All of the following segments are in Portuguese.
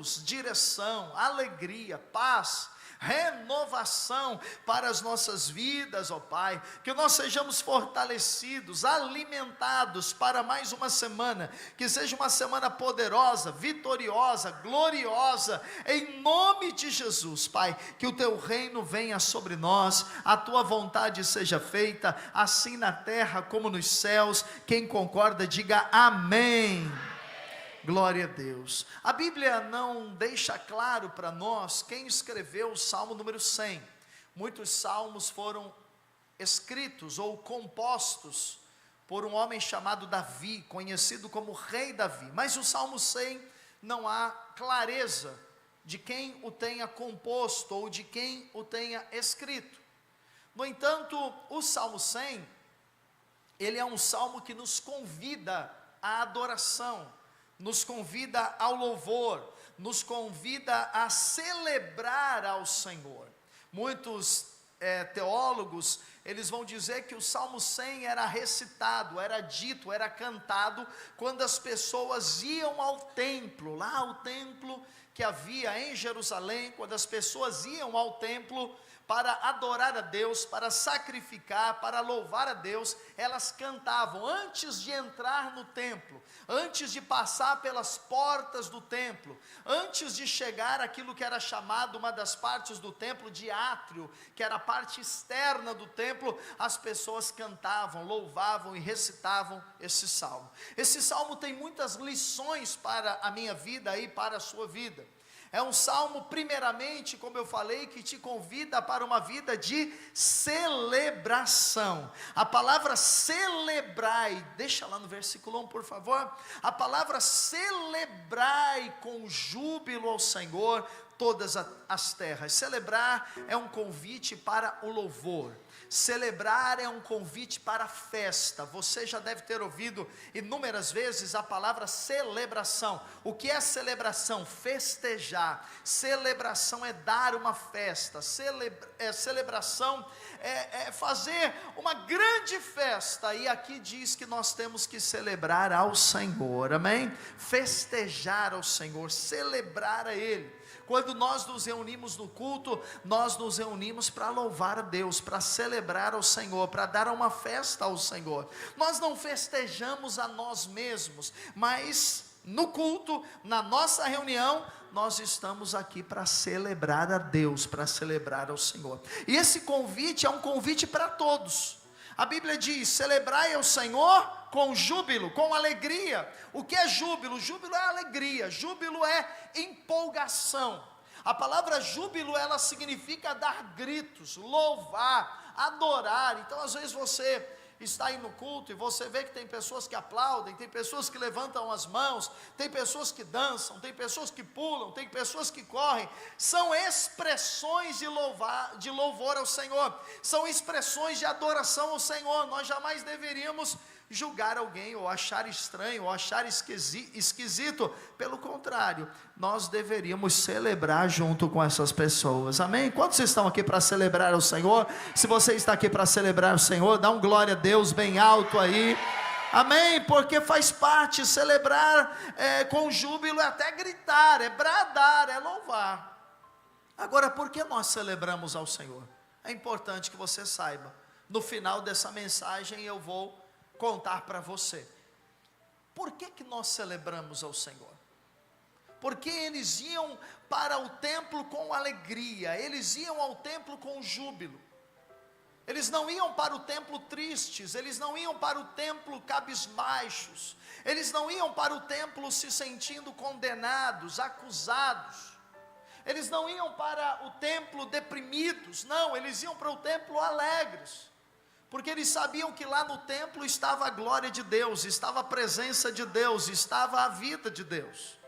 luz, direção, alegria, paz, renovação para as nossas vidas, ó Pai, que nós sejamos fortalecidos, alimentados para mais uma semana, que seja uma semana poderosa, vitoriosa, gloriosa, em nome de Jesus, Pai, que o Teu reino venha sobre nós, a Tua vontade seja feita, assim na terra como nos céus. Quem concorda, diga amém. Glória a Deus. A Bíblia não deixa claro para nós quem escreveu o Salmo número 100. Muitos salmos foram escritos ou compostos por um homem chamado Davi, conhecido como Rei Davi. Mas o Salmo 100 não há clareza de quem o tenha composto ou de quem o tenha escrito. No entanto, o Salmo 100, ele é um salmo que nos convida à adoração, nos convida ao louvor, nos convida a celebrar ao Senhor. Muitos teólogos, eles vão dizer que o Salmo 100 era recitado, era dito, era cantado, quando as pessoas iam ao templo, lá ao templo que havia em Jerusalém, quando as pessoas iam ao templo para adorar a Deus, para sacrificar, para louvar a Deus, elas cantavam antes de entrar no templo, antes de passar pelas portas do templo, antes de chegar àquilo que era chamado, uma das partes do templo, de átrio, que era a parte externa do templo. As pessoas cantavam, louvavam e recitavam esse salmo. Esse salmo tem muitas lições para a minha vida e para a sua vida. É um salmo, primeiramente, como eu falei, que te convida para uma vida de celebração. A palavra celebrai, deixa lá no versículo 1, por favor. A palavra celebrai com júbilo ao Senhor todas as terras. Celebrar é um convite para o louvor. Celebrar é um convite para a festa. Você já deve ter ouvido inúmeras vezes a palavra celebração. O que é celebração? Festejar. Celebração é dar uma festa. Celebração é fazer uma grande festa. E aqui diz que nós temos que celebrar ao Senhor, amém? Festejar ao Senhor, celebrar a Ele. Quando nós nos reunimos no culto, nós nos reunimos para louvar a Deus, para celebrar ao Senhor, para dar uma festa ao Senhor. Nós não festejamos a nós mesmos, mas no culto, na nossa reunião, nós estamos aqui para celebrar a Deus, para celebrar ao Senhor. E esse convite é um convite para todos. A Bíblia diz: celebrai ao Senhor com júbilo, com alegria. O que é júbilo? Júbilo é alegria, júbilo é empolgação. A palavra júbilo, ela significa dar gritos, louvar, adorar. Então às vezes você está aí no culto e você vê que tem pessoas que aplaudem, tem pessoas que levantam as mãos, tem pessoas que dançam, tem pessoas que pulam, tem pessoas que correm. São expressões de louvor ao Senhor, são expressões de adoração ao Senhor. Nós jamais deveríamos julgar alguém, ou achar estranho, ou achar esquisito. Pelo contrário, nós deveríamos celebrar junto com essas pessoas, amém? Quantos estão aqui para celebrar o Senhor? Se você está aqui para celebrar o Senhor, dá um glória a Deus bem alto aí, amém? Porque faz parte, celebrar com júbilo é até gritar, é bradar, é louvar. Agora, por que nós celebramos ao Senhor? É importante que você saiba. No final dessa mensagem eu vou contar para você. Por que nós celebramos ao Senhor? Porque eles iam para o templo com alegria, eles iam ao templo com júbilo. Eles não iam para o templo tristes, eles não iam para o templo cabisbaixos, eles não iam para o templo se sentindo condenados, acusados. Eles não iam para o templo deprimidos, não, eles iam para o templo alegres. Porque eles sabiam que lá no templo estava a glória de Deus, estava a presença de Deus, estava a vida de Deus.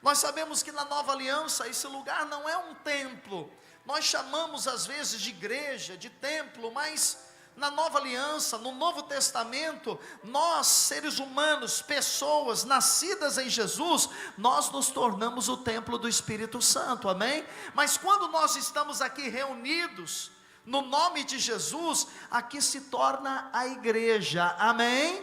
Nós sabemos que na nova aliança esse lugar não é um templo. Nós chamamos às vezes de igreja, de templo, mas na nova aliança, no Novo Testamento, nós seres humanos, pessoas nascidas em Jesus, nós nos tornamos o templo do Espírito Santo, amém? Mas quando nós estamos aqui reunidos no nome de Jesus, aqui se torna a igreja, amém?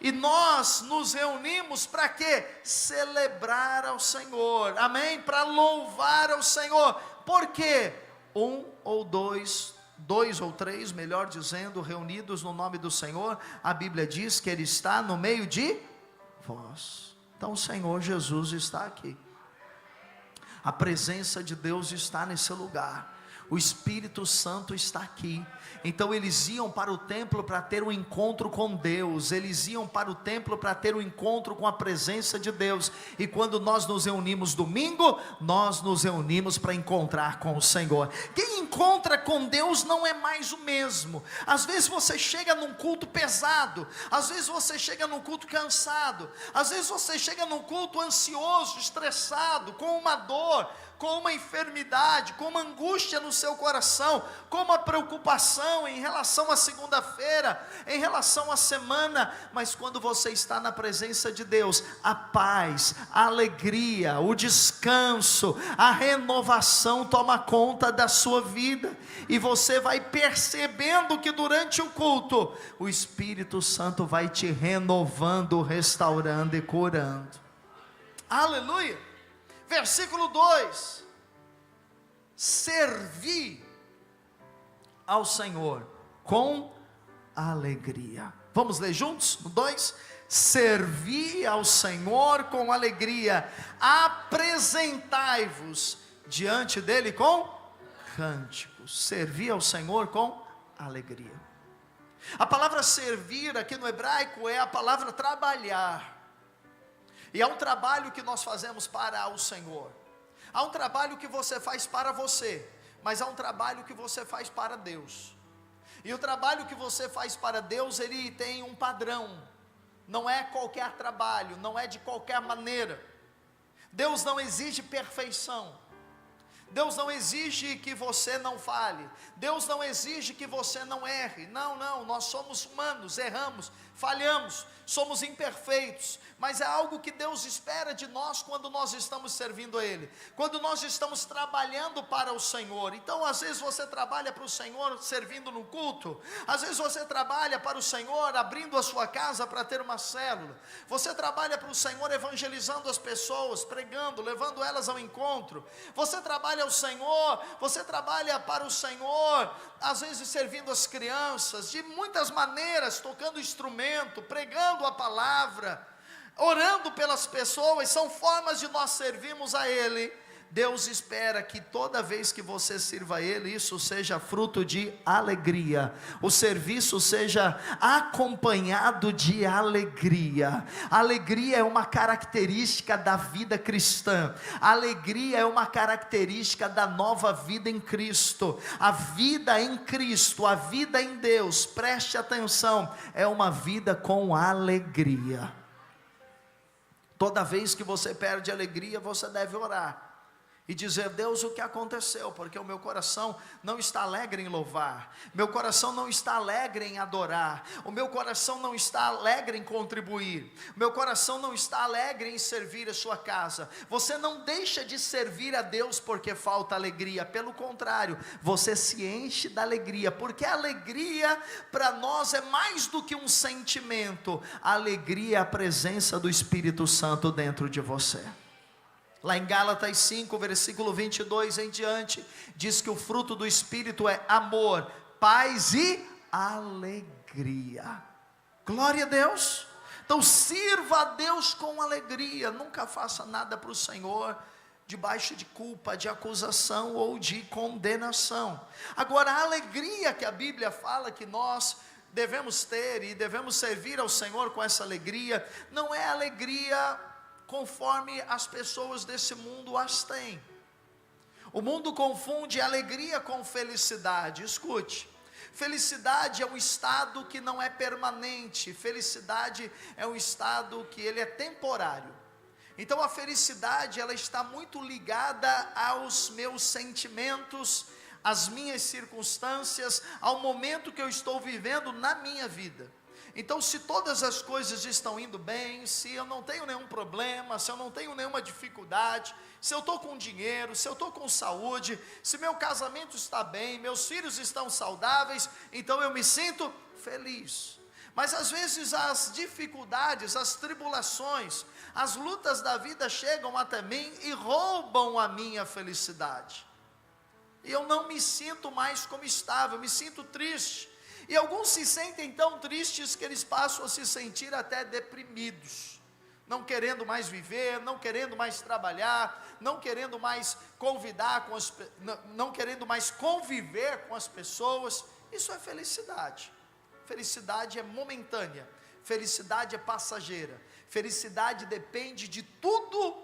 E nós nos reunimos para quê? Celebrar ao Senhor, amém? Para louvar ao Senhor. Por quê? Um ou dois ou três, melhor dizendo, reunidos no nome do Senhor, a Bíblia diz que Ele está no meio de vós. Então o Senhor Jesus está aqui, a presença de Deus está nesse lugar, o Espírito Santo está aqui. Então eles iam para o templo para ter um encontro com Deus, eles iam para o templo para ter um encontro com a presença de Deus. E quando nós nos reunimos domingo, nós nos reunimos para encontrar com o Senhor. Quem encontra com Deus não é mais o mesmo. Às vezes você chega num culto pesado, às vezes você chega num culto cansado, às vezes você chega num culto ansioso, estressado, com uma dor, com uma enfermidade, com uma angústia no seu coração, com uma preocupação em relação à segunda-feira, em relação à semana. Mas quando você está na presença de Deus, a paz, a alegria, o descanso, a renovação toma conta da sua vida, e você vai percebendo que durante o culto, o Espírito Santo vai te renovando, restaurando e curando. Aleluia! Versículo 2: servi ao Senhor com alegria. Vamos ler juntos? No 2: servi ao Senhor com alegria, apresentai-vos diante dele com cânticos. Servi ao Senhor com alegria. A palavra servir aqui no hebraico é a palavra trabalhar. E há um trabalho que nós fazemos para o Senhor, há um trabalho que você faz para você, mas há um trabalho que você faz para Deus. E o trabalho que você faz para Deus, ele tem um padrão, não é qualquer trabalho, não é de qualquer maneira. Deus não exige perfeição, Deus não exige que você não fale, Deus não exige que você não erre. Não, nós somos humanos, erramos, falhamos, somos imperfeitos, mas é algo que Deus espera de nós quando nós estamos servindo a Ele, quando nós estamos trabalhando para o Senhor. Então às vezes você trabalha para o Senhor servindo no culto, às vezes você trabalha para o Senhor abrindo a sua casa para ter uma célula, você trabalha para o Senhor evangelizando as pessoas, pregando, levando elas ao encontro, você trabalha ao Senhor, você trabalha para o Senhor, às vezes servindo as crianças, de muitas maneiras, tocando instrumento, pregando a palavra, orando pelas pessoas, são formas de nós servirmos a Ele. Deus espera que toda vez que você sirva a Ele, isso seja fruto de alegria, o serviço seja acompanhado de alegria. Alegria é uma característica da vida cristã, alegria é uma característica da nova vida em Cristo. A vida em Cristo, a vida em Deus, preste atenção, é uma vida com alegria. Toda vez que você perde alegria, você deve orar e dizer: Deus, o que aconteceu? Porque o meu coração não está alegre em louvar, meu coração não está alegre em adorar, o meu coração não está alegre em contribuir, meu coração não está alegre em servir a sua casa. Você não deixa de servir a Deus porque falta alegria, pelo contrário, você se enche da alegria, porque a alegria para nós é mais do que um sentimento, a alegria é a presença do Espírito Santo dentro de você. Lá em Gálatas 5, versículo 22 em diante, diz que o fruto do Espírito é amor, paz e alegria. Glória a Deus. Então sirva a Deus com alegria, nunca faça nada para o Senhor debaixo de culpa, de acusação ou de condenação. Agora, a alegria que a Bíblia fala que nós devemos ter e devemos servir ao Senhor com essa alegria, não é alegria conforme as pessoas desse mundo as têm. O mundo confunde alegria com felicidade. Escute, felicidade é um estado que não é permanente, felicidade é um estado que ele é temporário. Então a felicidade, ela está muito ligada aos meus sentimentos, às minhas circunstâncias, ao momento que eu estou vivendo na minha vida. Então, se todas as coisas estão indo bem, se eu não tenho nenhum problema, se eu não tenho nenhuma dificuldade, se eu estou com dinheiro, se eu estou com saúde, se meu casamento está bem, meus filhos estão saudáveis, então eu me sinto feliz. Mas às vezes as dificuldades, as tribulações, as lutas da vida chegam até mim e roubam a minha felicidade. E eu não me sinto mais como estava, eu me sinto triste. E alguns se sentem tão tristes que eles passam a se sentir até deprimidos, não querendo mais viver, não querendo mais trabalhar, não querendo mais não querendo mais conviver com as pessoas. Isso é felicidade. Felicidade é momentânea, felicidade é passageira, felicidade depende de tudo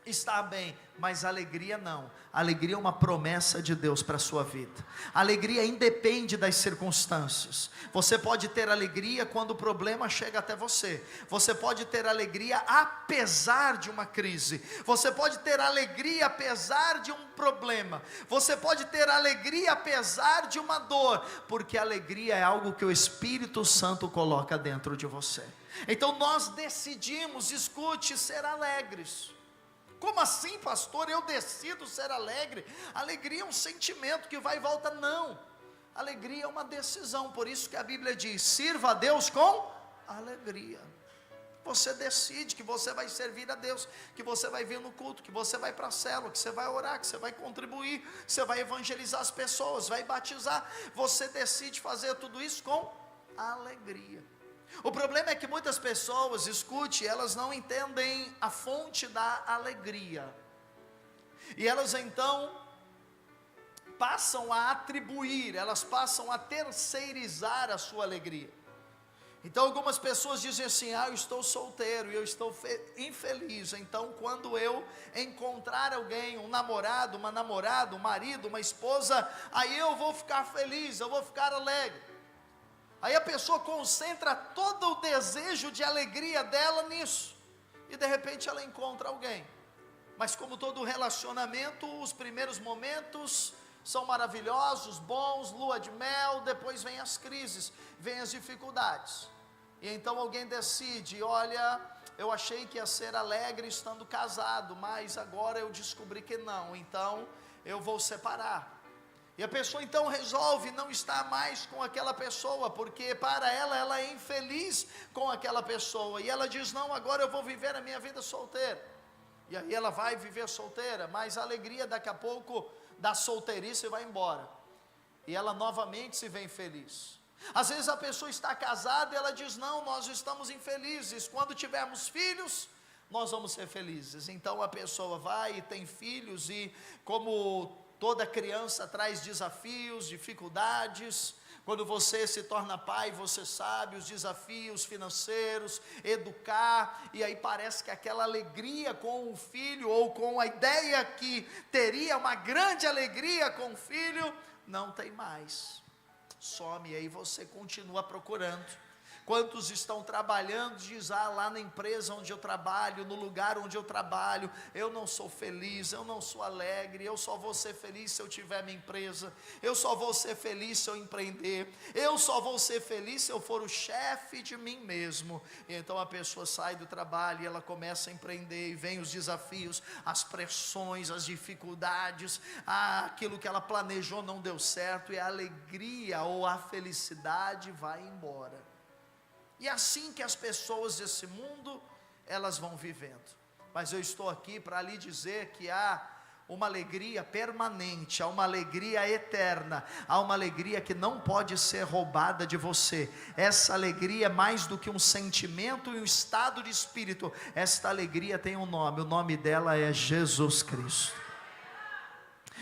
estar bem, mas alegria não. Alegria é uma promessa de Deus para a sua vida. Alegria independe das circunstâncias. Você pode ter alegria quando o problema chega até você. Você pode ter alegria apesar de uma crise. Você pode ter alegria apesar de um problema. Você pode ter alegria apesar de uma dor, porque alegria é algo que o Espírito Santo coloca dentro de você. Então nós decidimos, escute, ser alegres. Como assim, pastor? Eu decido ser alegre? Alegria é um sentimento que vai e volta? Não. Alegria é uma decisão. Por isso que a Bíblia diz: sirva a Deus com alegria. Você decide que você vai servir a Deus, que você vai vir no culto, que você vai para a célula, que você vai orar, que você vai contribuir, que você vai evangelizar as pessoas, vai batizar. Você decide fazer tudo isso com alegria. O problema é que muitas pessoas, escute, elas não entendem a fonte da alegria, e elas então passam a atribuir, elas passam a terceirizar a sua alegria. Então algumas pessoas dizem assim: eu estou solteiro e eu estou infeliz, então quando eu encontrar alguém, um namorado, uma namorada, um marido, uma esposa, aí eu vou ficar feliz, eu vou ficar alegre. Aí a pessoa concentra todo o desejo de alegria dela nisso, e de repente ela encontra alguém. Mas como todo relacionamento, os primeiros momentos são maravilhosos, bons, lua de mel, depois vem as crises, vem as dificuldades. E então alguém decide: olha, eu achei que ia ser alegre estando casado, mas agora eu descobri que não, então eu vou separar. E a pessoa então resolve não estar mais com aquela pessoa, porque para ela é infeliz com aquela pessoa, e ela diz: não, agora eu vou viver a minha vida solteira. E aí ela vai viver solteira, mas a alegria daqui a pouco da solteirice vai embora, e ela novamente se vê infeliz. Às vezes a pessoa está casada e ela diz: não, nós estamos infelizes, quando tivermos filhos nós vamos ser felizes. Então a pessoa vai e tem filhos, e como toda criança traz desafios, dificuldades. Quando você se torna pai, você sabe os desafios financeiros, educar, e aí parece que aquela alegria com o filho, ou com a ideia que teria uma grande alegria com o filho, não tem mais, some, e aí você continua procurando. Quantos estão trabalhando, diz: lá na empresa onde eu trabalho, no lugar onde eu trabalho, eu não sou feliz, eu não sou alegre, eu só vou ser feliz se eu tiver minha empresa, eu só vou ser feliz se eu empreender, eu só vou ser feliz se eu for o chefe de mim mesmo. E então a pessoa sai do trabalho e ela começa a empreender, e vem os desafios, as pressões, as dificuldades, aquilo que ela planejou não deu certo, e a alegria ou a felicidade vai embora. E é assim que as pessoas desse mundo, elas vão vivendo. Mas eu estou aqui para lhe dizer que há uma alegria permanente, há uma alegria eterna, há uma alegria que não pode ser roubada de você. Essa alegria é mais do que um sentimento e um estado de espírito. Esta alegria tem um nome, o nome dela é Jesus Cristo.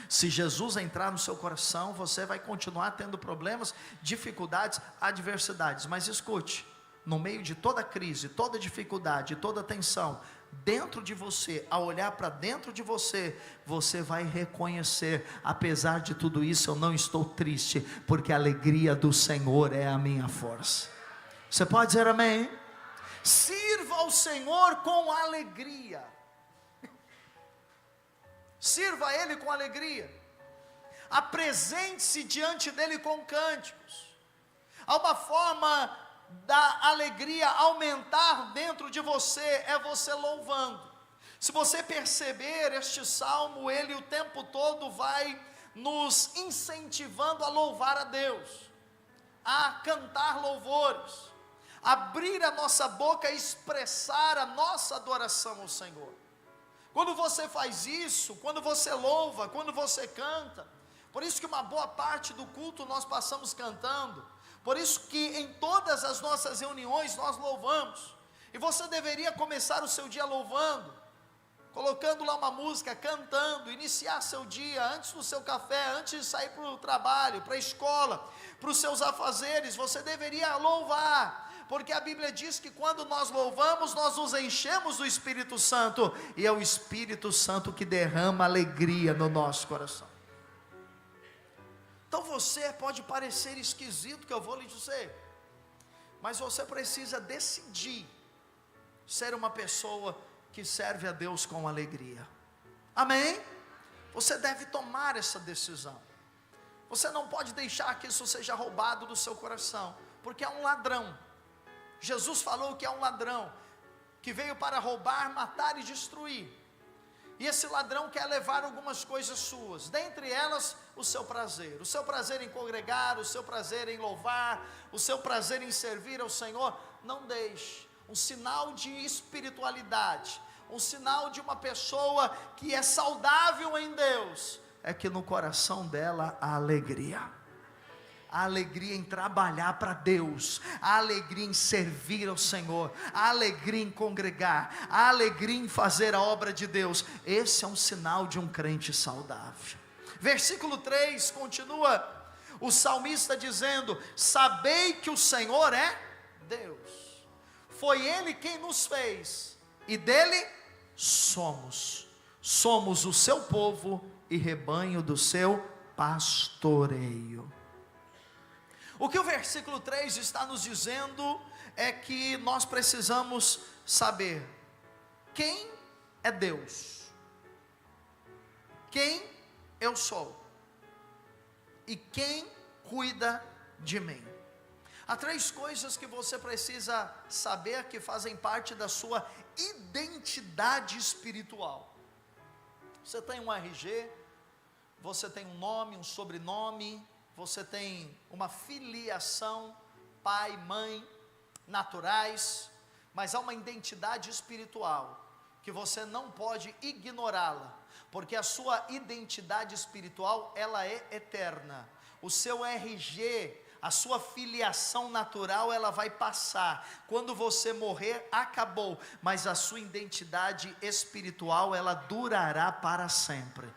Se Jesus entrar no seu coração, você vai continuar tendo problemas, dificuldades, adversidades, mas escute, no meio de toda crise, toda dificuldade, toda tensão, dentro de você, ao olhar para dentro de você, você vai reconhecer: apesar de tudo isso, eu não estou triste, porque a alegria do Senhor é a minha força. Você pode dizer amém? Sirva ao Senhor com alegria, sirva a Ele com alegria, apresente-se diante dEle com cânticos. Há uma forma da alegria aumentar dentro de você, é você louvando. Se você perceber este salmo, ele o tempo todo vai nos incentivando a louvar a Deus. a cantar louvores, abrir a nossa boca e expressar a nossa adoração ao Senhor. Quando você faz isso, quando você louva, quando você canta, por isso que uma boa parte do culto nós passamos cantando, por isso que em todas as nossas reuniões nós louvamos, e você deveria começar o seu dia louvando, colocando lá uma música, cantando, iniciar seu dia, antes do seu café, antes de sair para o trabalho, para a escola, para os seus afazeres, você deveria louvar, porque a Bíblia diz que quando nós louvamos, nós nos enchemos do Espírito Santo, e é o Espírito Santo que derrama alegria no nosso coração. Então você pode parecer esquisito que eu vou lhe dizer, mas você precisa decidir ser uma pessoa que serve a Deus com alegria, amém? Você deve tomar essa decisão, você não pode deixar que isso seja roubado do seu coração, porque é um ladrão. Jesus falou que é um ladrão, que veio para roubar, matar e destruir, e esse ladrão quer levar algumas coisas suas, dentre elas o seu prazer em congregar, o seu prazer em louvar, o seu prazer em servir ao Senhor. Não deixe. Um sinal de espiritualidade, um sinal de uma pessoa que é saudável em Deus, é que no coração dela há alegria, a alegria em trabalhar para Deus, a alegria em servir ao Senhor, a alegria em congregar, a alegria em fazer a obra de Deus. Esse é um sinal de um crente saudável. Versículo 3 continua, o salmista dizendo: sabei que o Senhor é Deus, foi Ele quem nos fez, e dele somos o seu povo e rebanho do seu pastoreio. O que o versículo 3 está nos dizendo é que nós precisamos saber quem é Deus, quem eu sou e quem cuida de mim. Há 3 coisas que você precisa saber que fazem parte da sua identidade espiritual. Você tem um RG, você tem um nome, um sobrenome, você tem uma filiação, pai, mãe, naturais, mas há uma identidade espiritual, que você não pode ignorá-la, porque a sua identidade espiritual, ela é eterna. O seu RG, a sua filiação natural, ela vai passar, quando você morrer, acabou, mas a sua identidade espiritual, ela durará para sempre.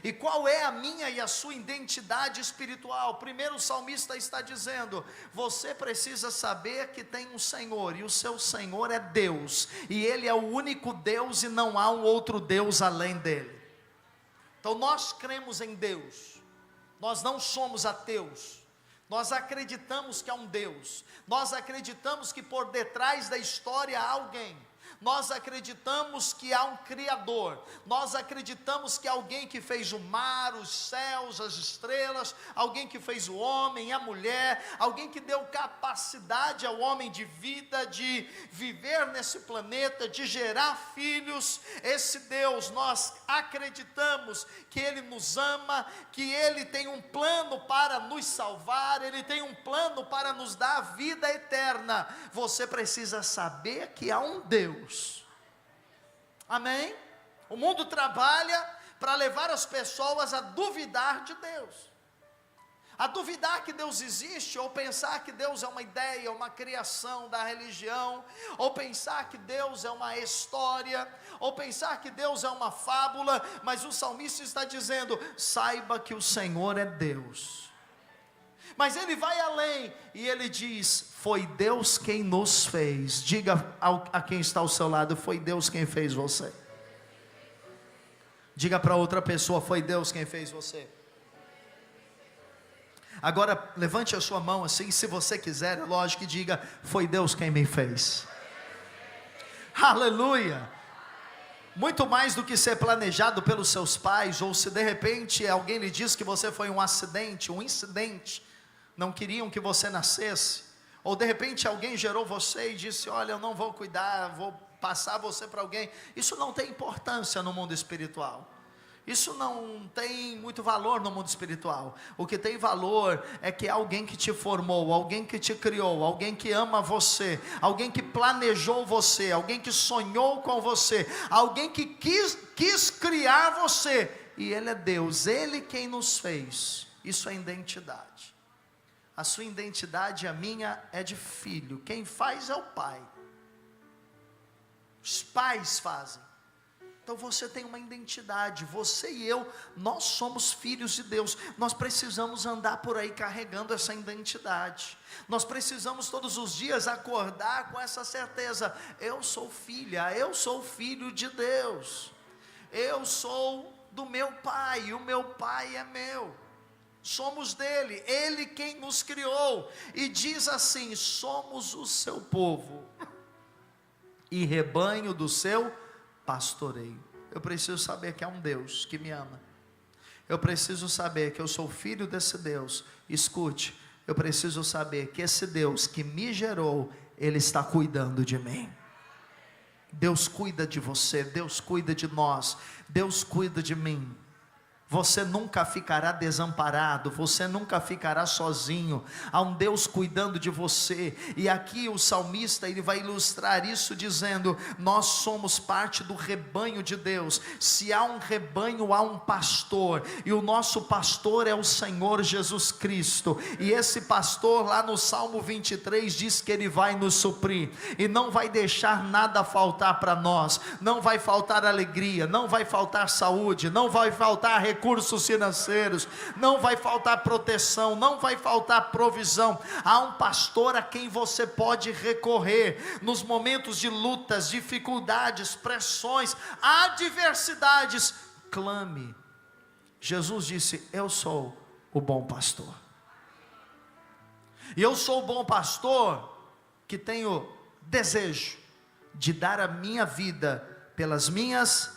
E qual é a minha e a sua identidade espiritual? Primeiro o salmista está dizendo, você precisa saber que tem um Senhor, e o seu Senhor é Deus, e Ele é o único Deus, e não há um outro Deus além dEle. Então nós cremos em Deus, nós não somos ateus, nós acreditamos que há um Deus, nós acreditamos que por detrás da história há alguém, nós acreditamos que há um Criador, nós acreditamos que há alguém que fez o mar, os céus, as estrelas, alguém que fez o homem, a mulher, alguém que deu capacidade ao homem de vida, de viver nesse planeta, de gerar filhos. Esse Deus, nós acreditamos que Ele nos ama, que Ele tem um plano para nos salvar, Ele tem um plano para nos dar a vida eterna. Você precisa saber que há um Deus. Amém? O mundo trabalha para levar as pessoas a duvidar de Deus, a duvidar que Deus existe, ou pensar que Deus é uma ideia, uma criação da religião, ou pensar que Deus é uma história, ou pensar que Deus é uma fábula. Mas o salmista está dizendo, saiba que o Senhor é Deus. Mas ele vai além, e ele diz, foi Deus quem nos fez. Diga a quem está ao seu lado, foi Deus quem fez você. Diga para outra pessoa, foi Deus quem fez você. Agora levante a sua mão assim, se você quiser, é lógico, que diga, foi Deus quem me fez. Aleluia. Muito mais do que ser planejado pelos seus pais, ou se de repente alguém lhe diz que você foi um acidente, um incidente, não queriam que você nascesse, ou de repente alguém gerou você e disse, olha, eu não vou cuidar, vou passar você para alguém. Isso não tem importância no mundo espiritual. Isso não tem muito valor no mundo espiritual. O que tem valor é que alguém que te formou, alguém que te criou, alguém que ama você, alguém que planejou você, alguém que sonhou com você, alguém que quis criar você, e Ele é Deus, Ele quem nos fez. Isso é identidade. A sua identidade e a minha é de filho. Quem faz é o Pai. Os pais fazem. Então você tem uma identidade, você e eu, nós somos filhos de Deus. Nós precisamos andar por aí carregando essa identidade. Nós precisamos todos os dias acordar com essa certeza: eu sou filha, eu sou filho de Deus. Eu sou do meu Pai, e o meu Pai é meu. Somos dele, ele quem nos criou. E diz assim: somos o seu povo e rebanho do seu pastoreio. Eu preciso saber que há um Deus que me ama. Eu preciso saber que eu sou filho desse Deus. Escute, eu preciso saber que esse Deus que me gerou, Ele está cuidando de mim. Deus cuida de você, Deus cuida de nós, Deus cuida de mim. Você nunca ficará desamparado, você nunca ficará sozinho. Há um Deus cuidando de você. E aqui o salmista, ele vai ilustrar isso dizendo: nós somos parte do rebanho de Deus. Se há um rebanho, há um pastor, e o nosso pastor é o Senhor Jesus Cristo. E esse pastor lá no Salmo 23 diz que ele vai nos suprir, e não vai deixar nada faltar para nós. Não vai faltar alegria, não vai faltar saúde, não vai faltar recursos financeiros, não vai faltar proteção, não vai faltar provisão. Há um pastor a quem você pode recorrer nos momentos de lutas, dificuldades, pressões, adversidades. Clame. Jesus disse: eu sou o bom pastor. E eu sou o bom pastor que tenho desejo de dar a minha vida pelas minhas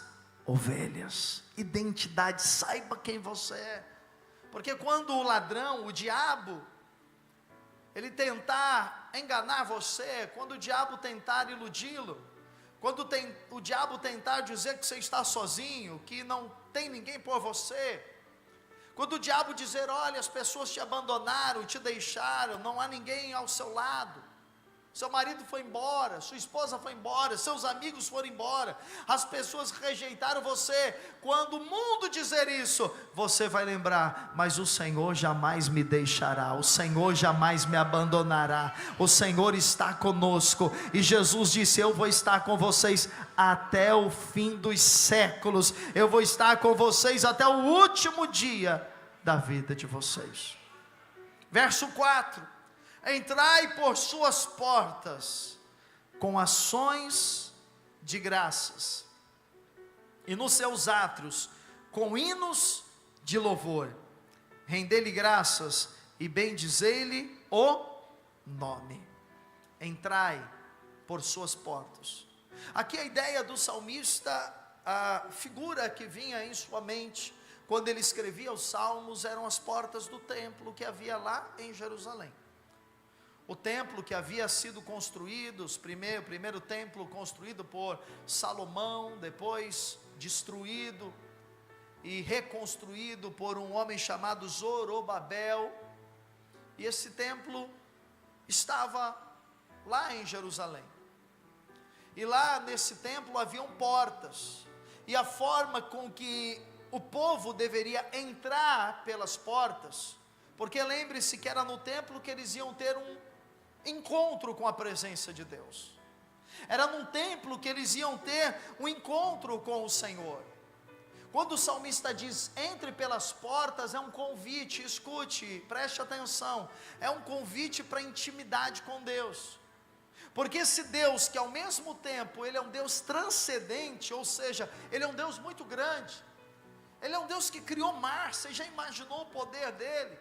ovelhas. Identidade, saiba quem você é. Porque quando o ladrão, o diabo, ele tentar enganar você, quando o diabo tentar iludi-lo, quando o diabo tentar dizer que você está sozinho, que não tem ninguém por você, quando o diabo dizer: olha, as pessoas te abandonaram, te deixaram, não há ninguém ao seu lado, seu marido foi embora, sua esposa foi embora, seus amigos foram embora, as pessoas rejeitaram você. Quando o mundo dizer isso, você vai lembrar: mas o Senhor jamais me deixará, o Senhor jamais me abandonará, o Senhor está conosco. E Jesus disse: eu vou estar com vocês até o fim dos séculos, eu vou estar com vocês até o último dia da vida de vocês. Verso 4: entrai por suas portas com ações de graças, e nos seus átrios com hinos de louvor. Rendei-lhe graças e bendizei-lhe o nome. Entrai por suas portas. Aqui a ideia do salmista, a figura que vinha em sua mente quando ele escrevia os salmos, eram as portas do templo que havia lá em Jerusalém. O templo que havia sido construído, o primeiro templo construído por Salomão, depois destruído e reconstruído por um homem chamado Zorobabel. E esse templo estava lá em Jerusalém. E lá nesse templo haviam portas, e a forma com que o povo deveria entrar pelas portas, porque lembre-se que era no templo que eles iam ter um encontro com a presença de Deus, era num templo que eles iam ter um encontro com o Senhor. Quando o salmista diz entre pelas portas, é um convite, escute, preste atenção, é um convite para intimidade com Deus. Porque esse Deus que ao mesmo tempo ele é um Deus transcendente, ou seja, ele é um Deus muito grande, ele é um Deus que criou mar. Você já imaginou o poder dele?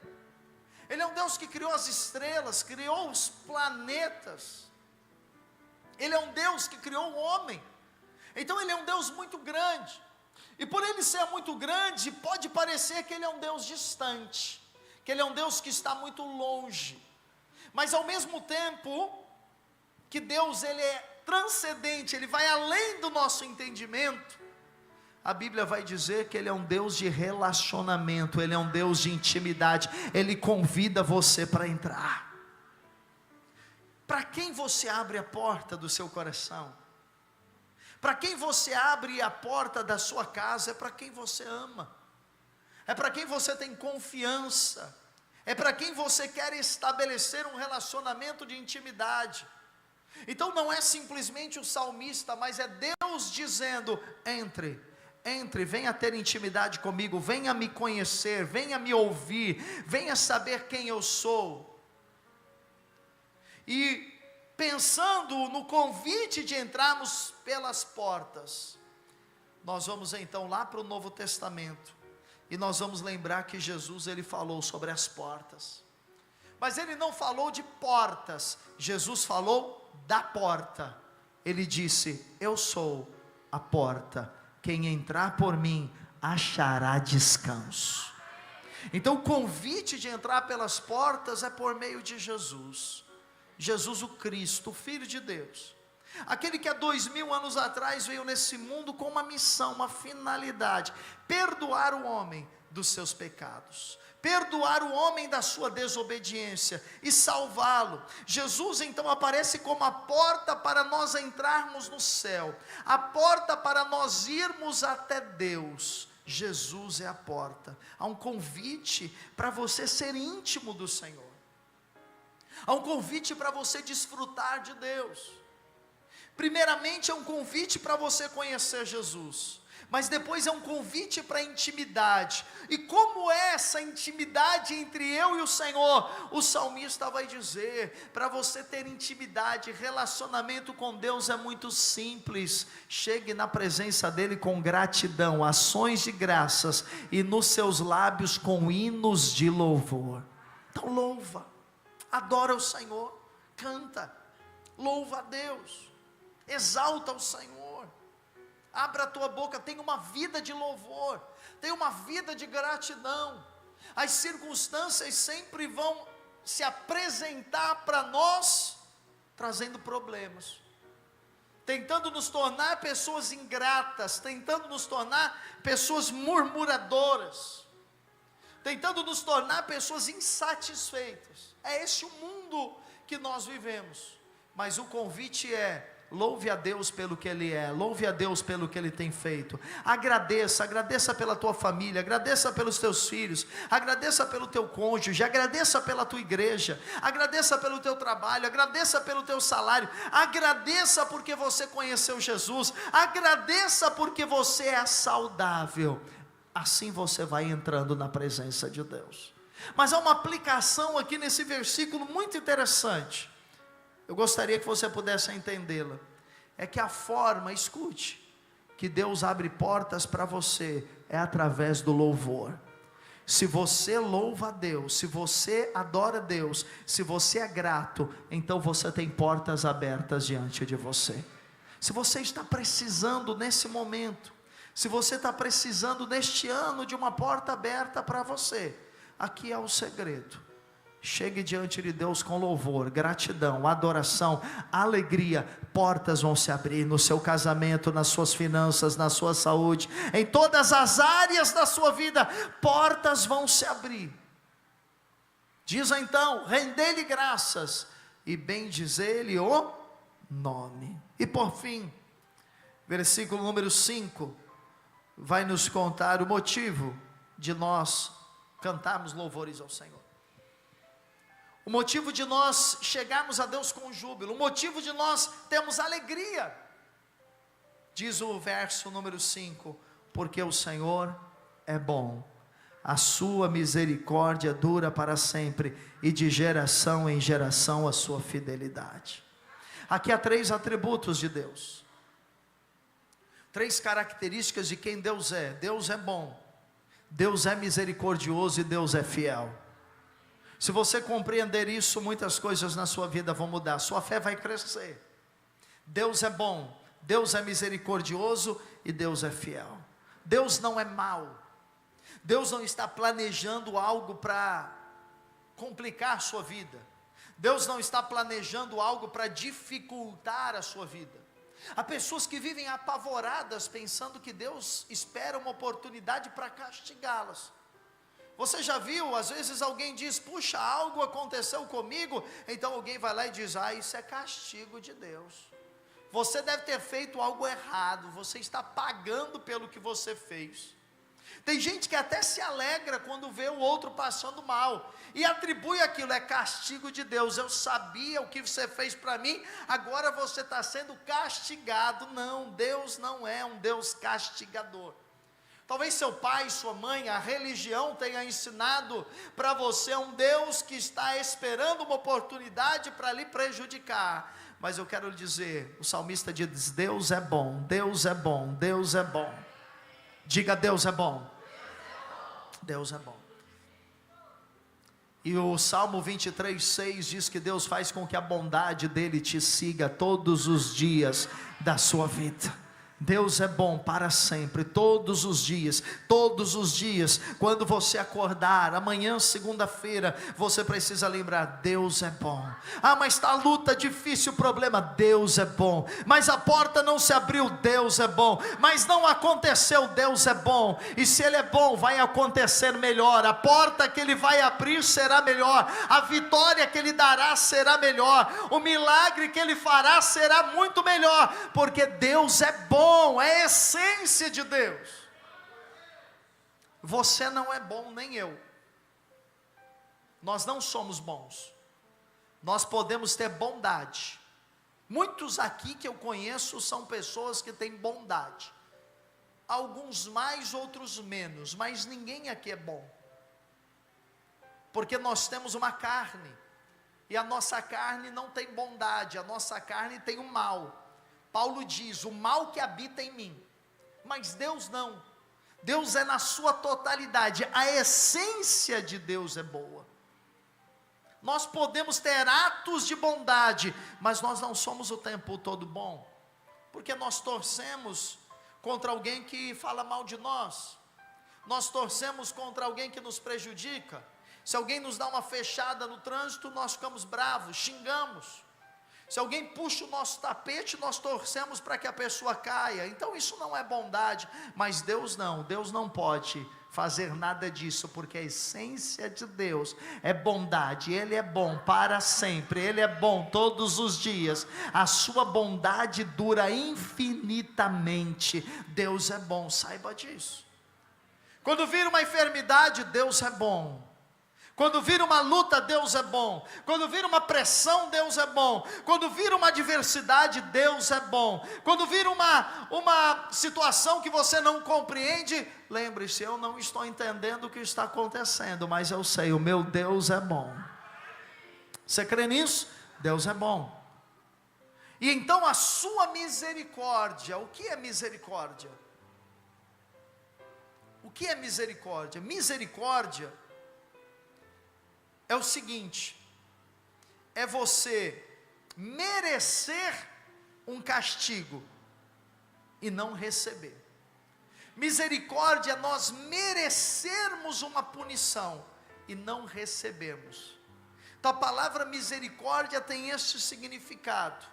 Ele é um Deus que criou as estrelas, criou os planetas. Ele é um Deus que criou o homem. Então ele é um Deus muito grande. E por ele ser muito grande, pode parecer que ele é um Deus distante, que ele é um Deus que está muito longe. Mas ao mesmo tempo que Deus ele é transcendente, ele vai além do nosso entendimento. a Bíblia vai dizer que Ele é um Deus de relacionamento, Ele é um Deus de intimidade, Ele convida você para entrar. Para quem você abre a porta do seu coração? Para quem você abre a porta da sua casa? É para quem você ama, é para quem você tem confiança, é para quem você quer estabelecer um relacionamento de intimidade. Então não é simplesmente o salmista, mas é Deus dizendo: entre, venha ter intimidade comigo, venha me conhecer, venha me ouvir, venha saber quem eu sou. E pensando no convite de entrarmos pelas portas, nós vamos então lá para o Novo Testamento, e nós vamos lembrar que Jesus, Ele falou sobre as portas, mas Ele não falou de portas, Jesus falou da porta. Ele disse: eu sou a porta, quem entrar por mim achará descanso. Então o convite de entrar pelas portas é por meio de Jesus, Jesus o Cristo, o Filho de Deus, aquele que há 2000 anos atrás veio nesse mundo com uma missão, uma finalidade: perdoar o homem dos seus pecados, perdoar o homem da sua desobediência e salvá-lo. Jesus então aparece como a porta para nós entrarmos no céu, a porta para nós irmos até Deus. Jesus é a porta. Há um convite para você ser íntimo do Senhor, há um convite para você desfrutar de Deus. Primeiramente é um convite para você conhecer Jesus, mas depois é um convite para intimidade. E como é essa intimidade entre eu e o Senhor? O salmista vai dizer: para você ter intimidade, relacionamento com Deus é muito simples. Chegue na presença dEle com gratidão, ações de graças, e nos seus lábios com hinos de louvor. Então louva, adora o Senhor, canta, louva a Deus, exalta o Senhor. Abra a tua boca, tenha uma vida de louvor, tenha uma vida de gratidão. As circunstâncias sempre vão se apresentar para nós, trazendo problemas, tentando nos tornar pessoas ingratas, tentando nos tornar pessoas murmuradoras, tentando nos tornar pessoas insatisfeitas. É esse o mundo que nós vivemos, mas o convite é: louve a Deus pelo que Ele é, louve a Deus pelo que Ele tem feito, agradeça pela tua família, agradeça pelos teus filhos, agradeça pelo teu cônjuge, agradeça pela tua igreja, agradeça pelo teu trabalho, agradeça pelo teu salário, agradeça porque você conheceu Jesus, agradeça porque você é saudável. Assim você vai entrando na presença de Deus. Mas há uma aplicação aqui nesse versículo muito interessante, eu gostaria que você pudesse entendê-la. É que a forma, escute, que Deus abre portas para você é através do louvor. Se você louva a Deus, se você adora a Deus, se você é grato, então você tem portas abertas diante de você. Se você está precisando nesse momento, se você está precisando neste ano de uma porta aberta para você, aqui é o segredo. Chegue diante de Deus com louvor, gratidão, adoração, alegria. Portas vão se abrir no seu casamento, nas suas finanças, na sua saúde, em todas as áreas da sua vida. Portas vão se abrir. Diz então: rendei-lhe graças e bendizer-lhe o nome. E por fim, versículo número 5 vai nos contar o motivo de nós cantarmos louvores ao Senhor, o motivo de nós chegarmos a Deus com júbilo, o motivo de nós termos alegria. Diz o verso número 5: porque o Senhor é bom, a sua misericórdia dura para sempre, e de geração em geração a sua fidelidade. Aqui há 3 atributos de Deus, 3 características de quem Deus é. Deus é bom, Deus é misericordioso e Deus é fiel. Se você compreender isso, muitas coisas na sua vida vão mudar, sua fé vai crescer. Deus é bom, Deus é misericordioso e Deus é fiel. Deus não é mau, Deus não está planejando algo para complicar a sua vida, Deus não está planejando algo para dificultar a sua vida. Há pessoas que vivem apavoradas, pensando que Deus espera uma oportunidade para castigá-las. Você já viu, às vezes alguém diz, puxa, algo aconteceu comigo, então alguém vai lá e diz, isso é castigo de Deus. Você deve ter feito algo errado, você está pagando pelo que você fez. Tem gente que até se alegra quando vê o outro passando mal, e atribui aquilo, é castigo de Deus. Eu sabia o que você fez para mim, agora você está sendo castigado. Não, Deus não é um Deus castigador. Talvez seu pai, sua mãe, a religião tenha ensinado para você um Deus que está esperando uma oportunidade para lhe prejudicar. Mas eu quero lhe dizer, o salmista diz, Deus é bom, Deus é bom, Deus é bom. Diga, Deus é bom. Deus é bom. E o Salmo 23:6 diz que Deus faz com que a bondade dele te siga todos os dias da sua vida. Deus é bom para sempre, todos os dias, quando você acordar, amanhã, segunda-feira, você precisa lembrar, Deus é bom. Mas está a luta difícil, problema, Deus é bom. Mas a porta não se abriu, Deus é bom. Mas não aconteceu, Deus é bom. E se Ele é bom, vai acontecer melhor. A porta que Ele vai abrir será melhor. A vitória que Ele dará será melhor. O milagre que Ele fará será muito melhor, porque Deus é bom. É a essência de Deus. Você não é bom, nem eu. Nós não somos bons. Nós podemos ter bondade. Muitos aqui que eu conheço são pessoas que têm bondade. Alguns mais, outros menos, mas ninguém aqui é bom. Porque nós temos uma carne, e a nossa carne não tem bondade, a nossa carne tem o mal. Paulo diz, o mal que habita em mim, mas Deus não. Deus é na sua totalidade, a essência de Deus é boa. Nós podemos ter atos de bondade, mas nós não somos o tempo todo bom, porque nós torcemos contra alguém que fala mal de nós, nós torcemos contra alguém que nos prejudica. Se alguém nos dá uma fechada no trânsito, nós ficamos bravos, xingamos. Se alguém puxa o nosso tapete, nós torcemos para que a pessoa caia. Então isso não é bondade. Mas Deus não pode fazer nada disso, porque a essência de Deus é bondade. Ele é bom para sempre, Ele é bom todos os dias. A sua bondade dura infinitamente. Deus é bom, saiba disso. Quando vir uma enfermidade, Deus é bom. Quando vir uma luta, Deus é bom. Quando vir uma pressão, Deus é bom. Quando vir uma adversidade, Deus é bom. Quando vir uma situação que você não compreende, lembre-se, eu não estou entendendo o que está acontecendo, mas eu sei, o meu Deus é bom. Você crê nisso? Deus é bom. E então a sua misericórdia, o que é misericórdia? O que é misericórdia? Misericórdia é o seguinte, é você merecer um castigo e não receber. Misericórdia é nós merecermos uma punição e não recebemos. Então a palavra misericórdia tem este significado.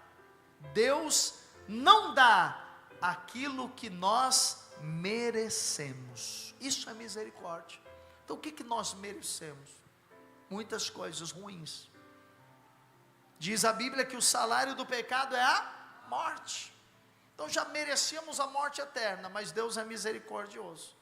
Deus não dá aquilo que nós merecemos. Isso é misericórdia. Então o que nós merecemos? Muitas coisas ruins. Diz a Bíblia que o salário do pecado é a morte. Então já merecíamos a morte eterna, mas Deus é misericordioso.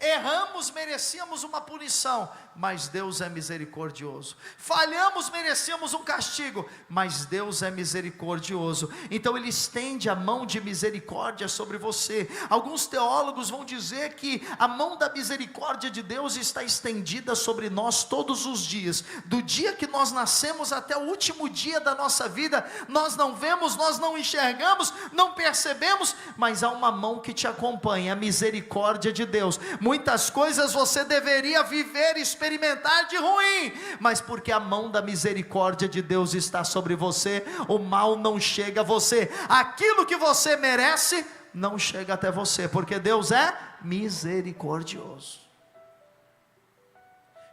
Erramos, merecíamos uma punição, mas Deus é misericordioso. Falhamos, merecíamos um castigo, mas Deus é misericordioso. Então Ele estende a mão de misericórdia sobre você. Alguns teólogos vão dizer que a mão da misericórdia de Deus está estendida sobre nós todos os dias, do dia que nós nascemos até o último dia da nossa vida. Nós não vemos, nós não enxergamos, não percebemos, mas há uma mão que te acompanha, a misericórdia de Deus. Muitas coisas você deveria viver e experimentar de ruim, mas porque a mão da misericórdia de Deus está sobre você, o mal não chega a você. Aquilo que você merece não chega até você, porque Deus é misericordioso.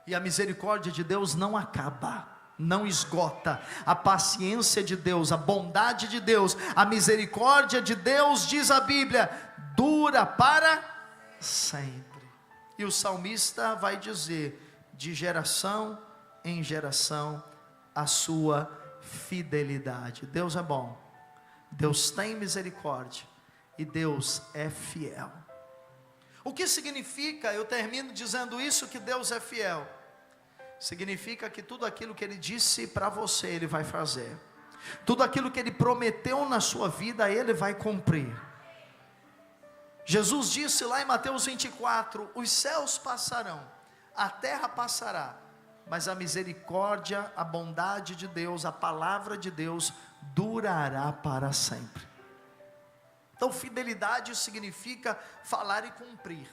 E a misericórdia de Deus não acaba. não esgota. A paciência de Deus, a bondade de Deus, a misericórdia de Deus, diz a Bíblia, dura para sempre. E o salmista vai dizer, de geração em geração, a sua fidelidade. Deus é bom, Deus tem misericórdia, e Deus é fiel. O que significa, eu termino dizendo isso, que Deus é fiel? Significa que tudo aquilo que Ele disse para você, Ele vai fazer. Tudo aquilo que Ele prometeu na sua vida, Ele vai cumprir. Jesus disse lá em Mateus 24, os céus passarão, a terra passará, mas a misericórdia, a bondade de Deus, a palavra de Deus, durará para sempre. Então fidelidade significa falar e cumprir.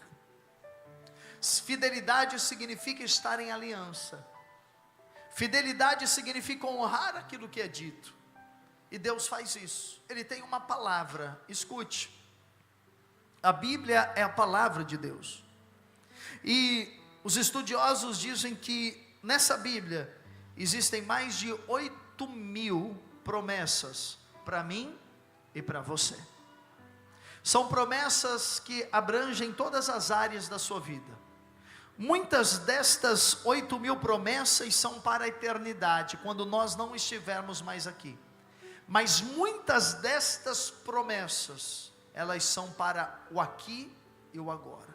Fidelidade significa estar em aliança. Fidelidade significa honrar aquilo que é dito. E Deus faz isso. Ele tem uma palavra, escute. A Bíblia é a palavra de Deus. E os estudiosos dizem que nessa Bíblia existem mais de 8.000 promessas para mim e para você. São promessas que abrangem todas as áreas da sua vida. Muitas destas 8.000 promessas são para a eternidade, quando nós não estivermos mais aqui. Mas muitas destas promessas, elas são para o aqui e o agora.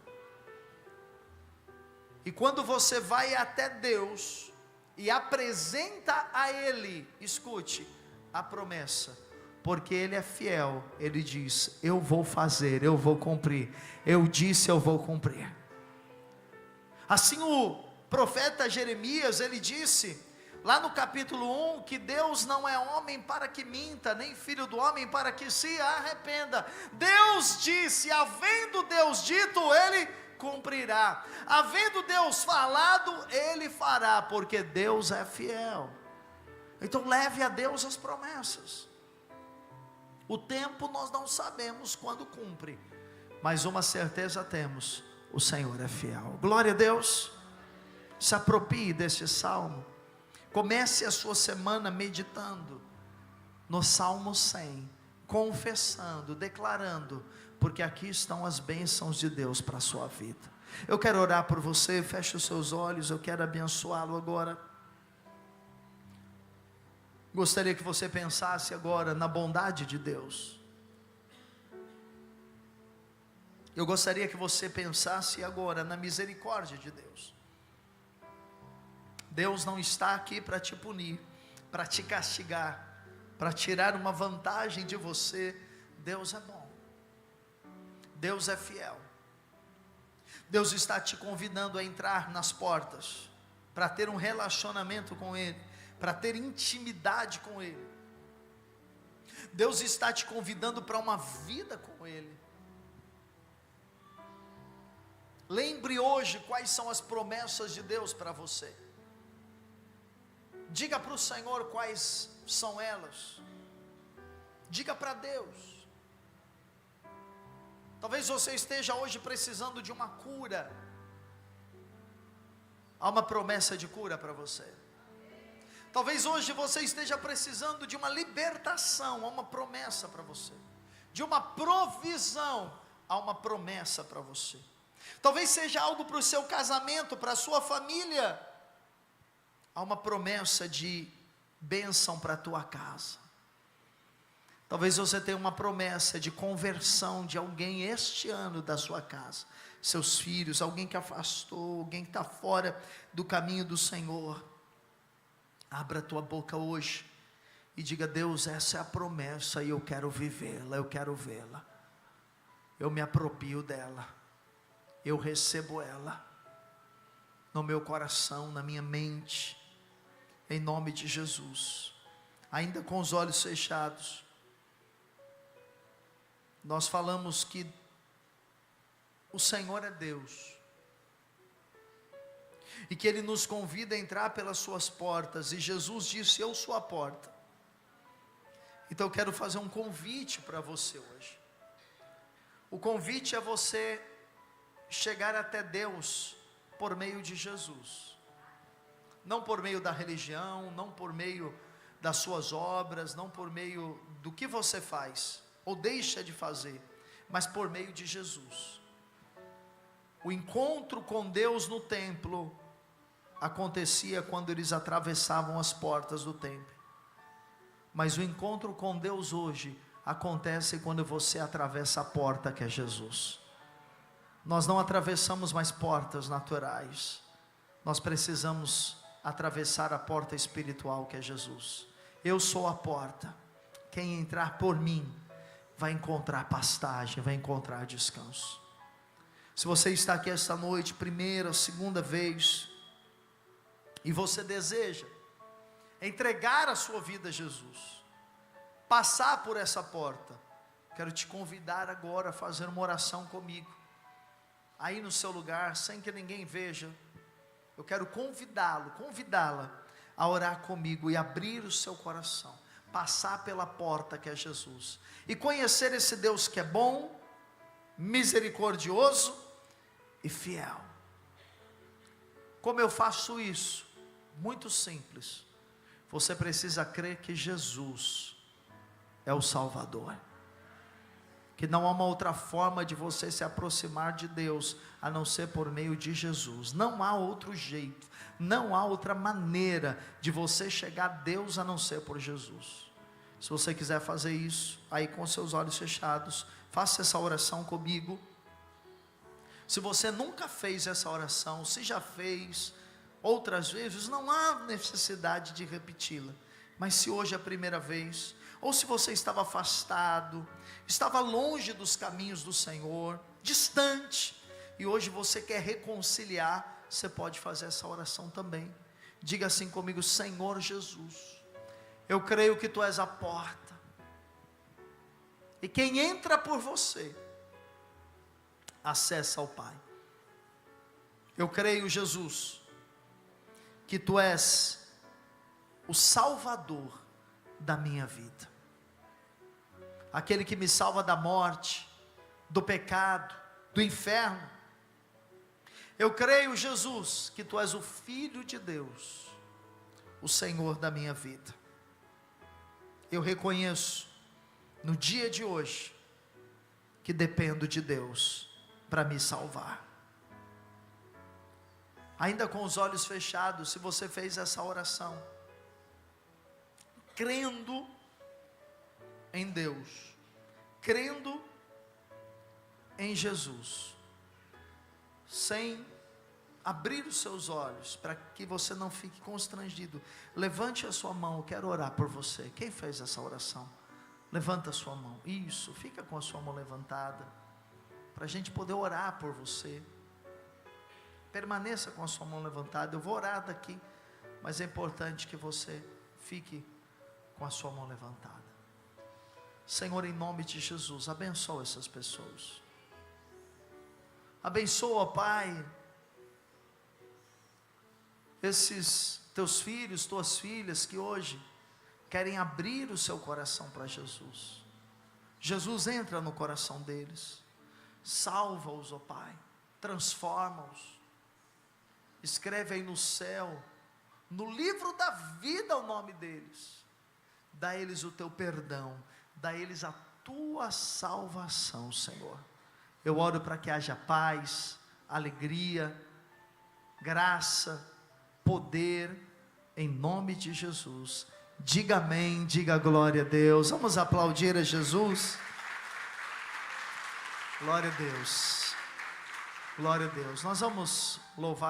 E quando você vai até Deus e apresenta a Ele, escute, a promessa, porque Ele é fiel, Ele diz, eu vou fazer, eu vou cumprir, eu disse, eu vou cumprir. Assim o profeta Jeremias, ele disse, lá no capítulo 1, que Deus não é homem para que minta, nem filho do homem para que se arrependa. Deus disse, havendo Deus dito, Ele cumprirá. Havendo Deus falado, Ele fará, porque Deus é fiel. Então leve a Deus as promessas. O tempo nós não sabemos quando cumpre, mas uma certeza temos, o Senhor é fiel. Glória a Deus. Se aproprie desse salmo. Comece a sua semana meditando no Salmo 100, confessando, declarando, porque aqui estão as bênçãos de Deus para a sua vida. Eu quero orar por você, feche os seus olhos, eu quero abençoá-lo agora. Gostaria que você pensasse agora na bondade de Deus. Eu gostaria que você pensasse agora na misericórdia de Deus. Deus não está aqui para te punir, para te castigar, para tirar uma vantagem de você. Deus é bom, Deus é fiel. Deus está te convidando a entrar nas portas, para ter um relacionamento com Ele, para ter intimidade com Ele. Deus está te convidando para uma vida com Ele. Lembre hoje quais são as promessas de Deus para você. Diga para o Senhor quais são elas. Diga para Deus. Talvez você esteja hoje precisando de uma cura. Há uma promessa de cura para você. Talvez hoje você esteja precisando de uma libertação. Há uma promessa para você. De uma provisão. Há uma promessa para você. Talvez seja algo para o seu casamento, para a sua família. Há uma promessa de bênção para a tua casa. Talvez você tenha uma promessa de conversão de alguém este ano da sua casa. Seus filhos, alguém que afastou, alguém que está fora do caminho do Senhor. Abra a tua boca hoje e diga: Deus, essa é a promessa e eu quero vivê-la, eu quero vê-la. Eu me aproprio dela, eu recebo ela no meu coração, na minha mente, em nome de Jesus. Ainda com os olhos fechados, nós falamos que o Senhor é Deus, e que Ele nos convida a entrar pelas suas portas, e Jesus disse: eu sou a porta. Então eu quero fazer um convite para você hoje. O convite é você chegar até Deus por meio de Jesus. não por meio da religião, não por meio das suas obras, não por meio do que você faz, ou deixa de fazer, mas por meio de Jesus. O encontro com Deus no templo acontecia quando eles atravessavam as portas do templo, mas o encontro com Deus hoje acontece quando você atravessa a porta que é Jesus. Nós não atravessamos mais portas naturais, nós precisamos atravessar a porta espiritual que é Jesus. Eu sou a porta, quem entrar por mim vai encontrar pastagem, vai encontrar descanso. Se você está aqui esta noite, primeira, segunda vez, e você deseja entregar a sua vida a Jesus, passar por essa porta, quero te convidar agora a fazer uma oração comigo, aí no seu lugar, sem que ninguém veja. Eu quero convidá-la a orar comigo e abrir o seu coração, passar pela porta que é Jesus, e conhecer esse Deus que é bom, misericordioso e fiel. Como eu faço isso? Muito simples. Você precisa crer que Jesus é o Salvador, que não há uma outra forma de você se aproximar de Deus, a não ser por meio de Jesus. Não há outro jeito, não há outra maneira de você chegar a Deus, a não ser por Jesus. Se você quiser fazer isso, aí com seus olhos fechados, faça essa oração comigo. Se você nunca fez essa oração, se já fez outras vezes, não há necessidade de repeti-la, mas se hoje é a primeira vez, ou se você estava afastado, estava longe dos caminhos do Senhor, distante, e hoje você quer reconciliar, você pode fazer essa oração também. Diga assim comigo: Senhor Jesus, eu creio que Tu és a porta, e quem entra por você, acessa ao Pai. Eu creio, Jesus, que Tu és o Salvador da minha vida, aquele que me salva da morte, do pecado, do inferno. Eu creio, Jesus, que Tu és o Filho de Deus, o Senhor da minha vida. Eu reconheço no dia de hoje que dependo de Deus para me salvar. Ainda com os olhos fechados, se você fez essa oração, crendo em Deus, crendo em Jesus, sem abrir os seus olhos, para que você não fique constrangido, levante a sua mão. Eu quero orar por você. Quem fez essa oração? Levanta a sua mão. Isso, fica com a sua mão levantada, para a gente poder orar por você. Permaneça com a sua mão levantada. Eu vou orar daqui, mas é importante que você fique com a sua mão levantada. Senhor, em nome de Jesus, abençoa essas pessoas. Abençoa, Pai, esses teus filhos, tuas filhas que hoje querem abrir o seu coração para Jesus. Jesus, entra no coração deles, salva-os, ó Pai, transforma-os, escreve aí no céu, no livro da vida, o nome deles, dá a eles o teu perdão, dá a eles a tua salvação, Senhor. Eu oro para que haja paz, alegria, graça, poder, em nome de Jesus. Diga amém, diga glória a Deus. Vamos aplaudir a Jesus. Glória a Deus, glória a Deus. Nós vamos louvar.